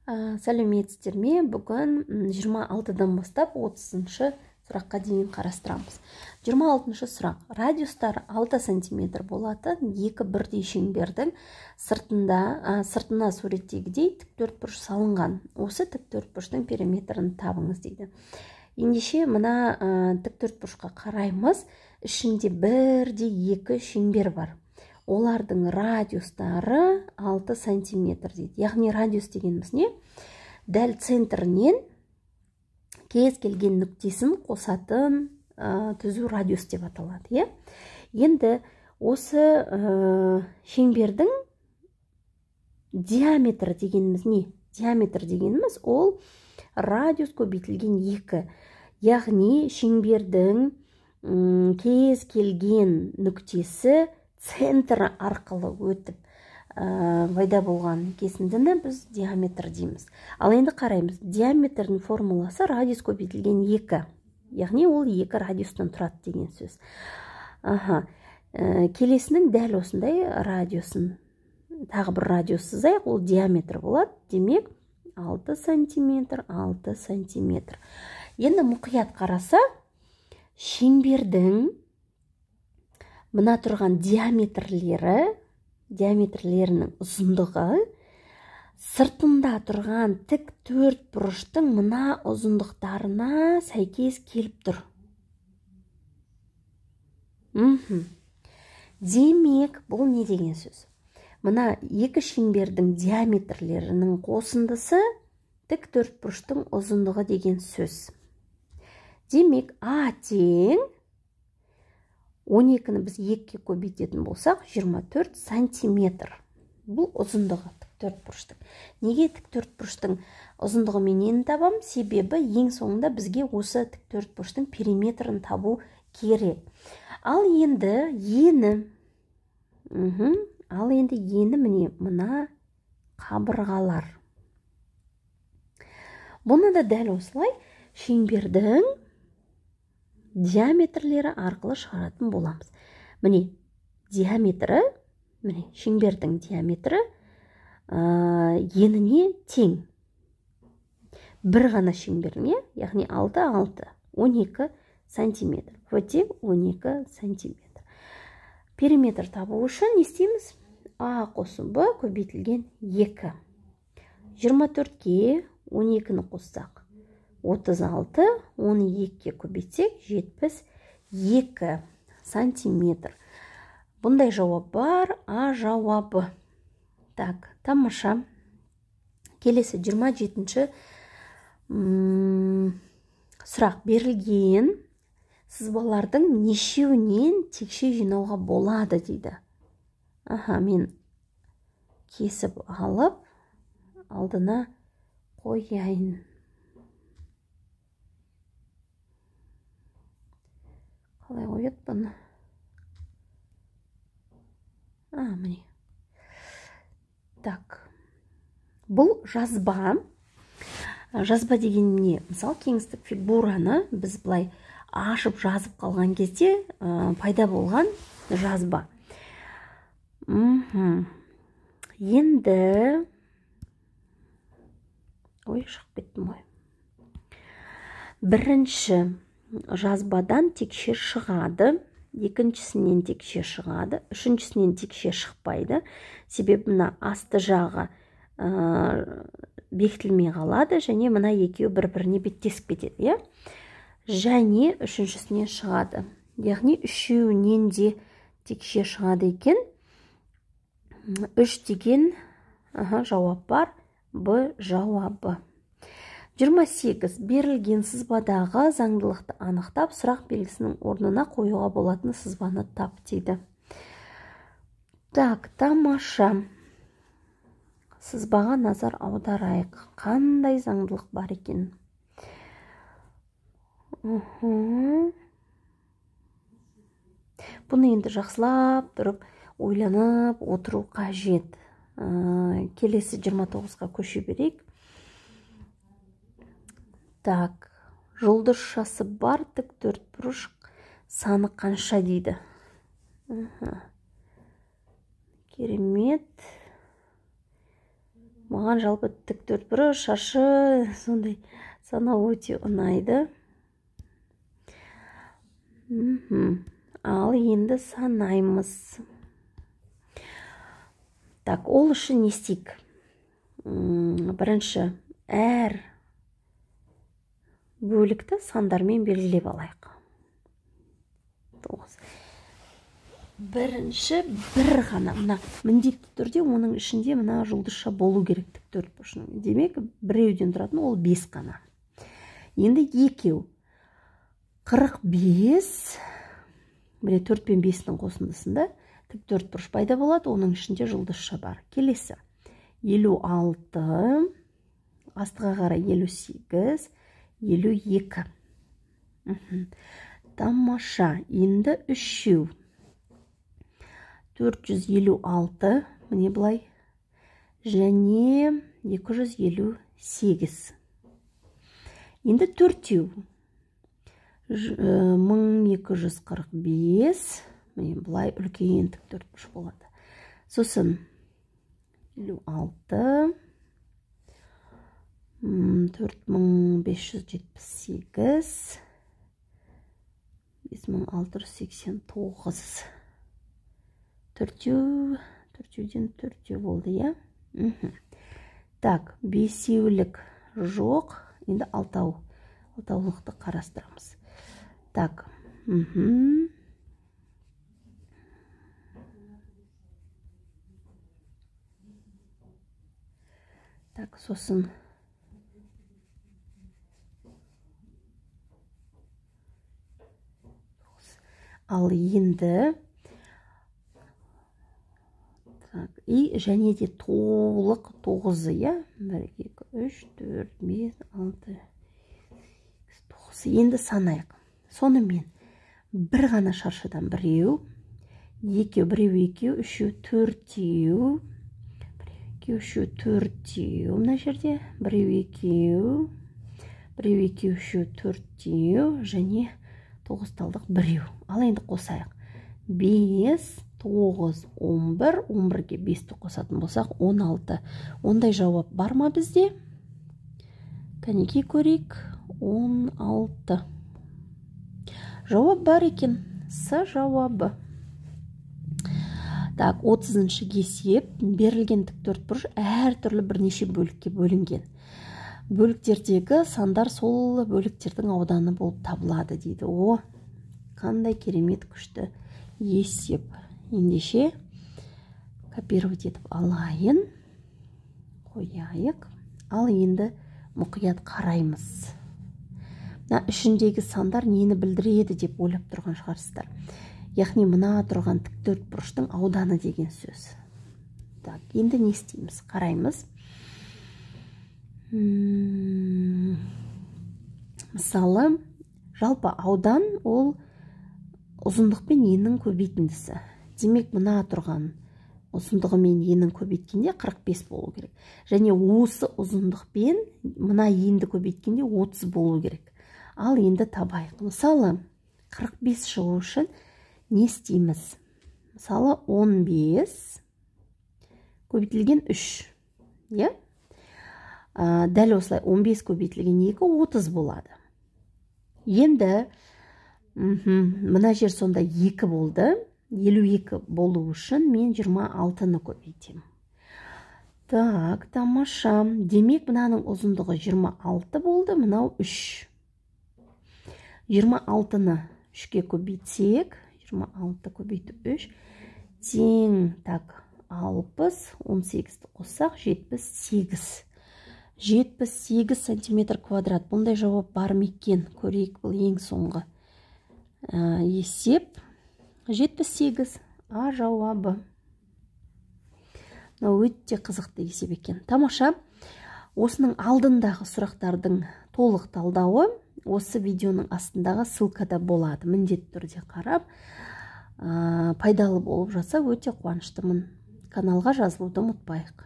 Сәлеметсіздер ме? Бүгін 26-дан бастап 30-шы сұраққа дейін қарастырамыз. 26-шы сұрақ. Радиустар 6 см болатын екі бірдей шеңбердің сыртына суреттегідей тіктөртбұрыш салынған. Осы тіктөртбұрыштың периметрін табыңыз дейді. Ендеше мына тіктөртбұрышқа қараймыз. Ішінде бірдей екі шеңбер бар. Олардың радиустары 6 сантиметр дейді. Яғни радиус дегеніміз не? Дәл центрінен кез келген нүктесін қосатын түзу радиус деп аталады. Енді осы шеңбердің диаметр дегеніміз не? Диаметр дегеніміз ол радиус көбейтілген 2. Яғни шеңбердің кез келген нүктесі центр арқылы өтіп пайда болған кесіндіні біз диаметр дейміз. Ал енді қараймыз. Диаметрдің формуласы радиус көбейтілген 2. Яғни ол 2 радиустан тұрады деген сөз. Келесінің дәл осындай радиусын тағы бір радиус сызайық, ол диаметр болады. Демек 6 сантиметр, 6 сантиметр. Енді мұқият қараса, шеңбердің мына тұрған диаметрлерінің ұзындығы сыртында тұрған тік төртбұрыштың мына ұзындықтарына сәйкес келіп тұр. Демек, бұл не деген сөз? Мына екі шеңбердің диаметрлерінің қосындысы тік төртбұрыштың ұзындығы деген сөз. Демек, А тең 12-ні біз 2-ке көбейтетін болсақ, 24 сантиметр. Бұл ұзындығы тіктөртбұрыштың. Неге тіктөртбұрыштың ұзындығы менен табам? Себебі ең соңында бізге осы тіктөртбұрыштың периметрін табу керек. Ал енді ені міне мына қабырғалар. Бұны да дәл осылай шеңбердің диаметрлері арқылы шығаратын боламыз. Міне, шеңбердің диаметрі еніне тең. Бір ғана шеңберіне, яғни 6, 12 сантиметр. Тең 12 сантиметр. Периметр табу үшін не істейміз? А қосу Б көбейтілген 2. 24-ке 12-ні қоссақ 36, 12-ке көбейтсек 72 сантиметр. Бұндай жауап бар, А жауабы. Так, тамаша. Келесі 27-ші сұрақ. Берілген сызбалардың нешеуінен текше жинауға болады дейді. Мен кесіп алып, алдына қояйын. Қалай қойып бұны? Міне. Так. Бұл жазба. Жазба деген не? Мысалы, кеңістік фигураны біз былай ашып жазып қалған кезде пайда болған жазба. Енді шығып кеттім ғой. Бірінші жазбадан текше шығады, екіншісінен текше шығады, үшіншісінен текше шықпайды. Себебі мына асты жағы бекітілмей қалады, және мына екеуі бір-біріне беттесіп кетеді. Және үшіншісінен шығады. Яғни үшеуінен де текше шығады екен. 3 деген жауап бар, Б жауабы. 28. Берілген сызбадағы заңдылықты анықтап, сұрақ белгісінің орнына қоюға болатын сызбаны тап дейді. Так, тамаша. Сызбаға назар аударайық. Қандай заңдылық бар екен? Бұны енді жақсылап тұрып, ойланып отыру қажет. Келесі 29-ға көше берейік. Так, жұлдызшасы бар тік төртбұрыш саны қанша дейді. Керемет. Маған жалпы тік төртбұрыш, шаршы сондай санау өте ұнайды. Ал енді санаймыз. Так, ол үшін не істейік? Бірінші, әр бөлікті сандармен белгілеп алайық. 9. Бірінші, бір ғана. Мына міндетті түрде оның ішінде мына жұлдызша болу керек тік төртбұрышының. Демек, біреуден тұратын ол 5 ғана. Енді екеу. 45, міне 4 пен 5-дің қосындысында тік төртбұрыш пайда болады, оның ішінде жұлдызша бар. Келесі. 56, астыға қарай 58, 52. Тамаша. Енді үшеу. 456, міне былай. Және 258. Енді төртеу. 1245, міне былай үлкен тік төртбұрыш болады. Сосын 56, 4578, 5689. Төртеуден төртеу болды, я? Так, бесеулік жоқ. Енді алтаулықты қарастырамыз. Так, Так, сосын ал енді және де толық 9, я? 1, 2, 3, 4, 5, 6, 9. Енді санайық. Сонымен бір ғана шаршыдан біреу, екеу, біреу, екеу, үшеу, төртеу, үшеу, төртеу, мына жерде, біреу, екеу, үшеу, төртеу, және 9 талдық біреу. Ал енді қосайық. 5, 9, 11, 11-ге 5-ті қосатын болсақ, 16. Ондай жауап бар ма бізде? Кәнеке көрейік. 16. Жауап бар екен. С жауабы. Так, 30-шы есеп. Берілген тік төртбұрыш әр түрлі бірнеше бөлікке бөлінген. Бөліктердегі сандар сол бөліктердің ауданы болып табылады дейді. О, қандай керемет күшті есеп. Ендеше копировать етіп алайын. Қояйық. Ал енді мұқият қараймыз. Мына ішіндегі сандар нені білдіреді деп ойлап тұрған шығарсыздар. Яғни мына тұрған тік төртбұрыштың ауданы деген сөз. Так, енді не істейміз? Қараймыз. Мысалы, жалпы аудан ол ұзындық пен еннің көбейтіндісі. Демек, мына тұрған ұзындығы мен еннің көбейткенде 45 болу керек. Және осы ұзындық пен мына енді көбейткенде 30 болу керек. Ал енді табайық. Мысалы, 45 шығу үшін не істейміз? Мысалы, 15 көбейтілген 3. Е? Дәл осылай 15 көбейтілген 2 30 болады. Енді мына жер сонда 2 болды. 52 болу үшін мен 26-ны көбейтем. Так, тамаша. Демек, мынаның ұзындығы 26 болды, мынау 3. 26-ны 3-ке көбейтсек, 26 көбейтіп 3, тең, так, 60, 18-ті қоссақ, 78. 78 сантиметр квадрат. Бұндай жауап бар ма екен? Көрейік, бұл ең соңғы есеп. 78. А жауабы. Өте қызықты есеп екен. Тамаша. Осының алдындағы сұрақтардың толық талдауы осы видеоның астындағы ссылкада болады. Міндетті түрде қарап, пайдалы болып жатса өте қуаныштымын. Каналға жазылуды ұмытпайық.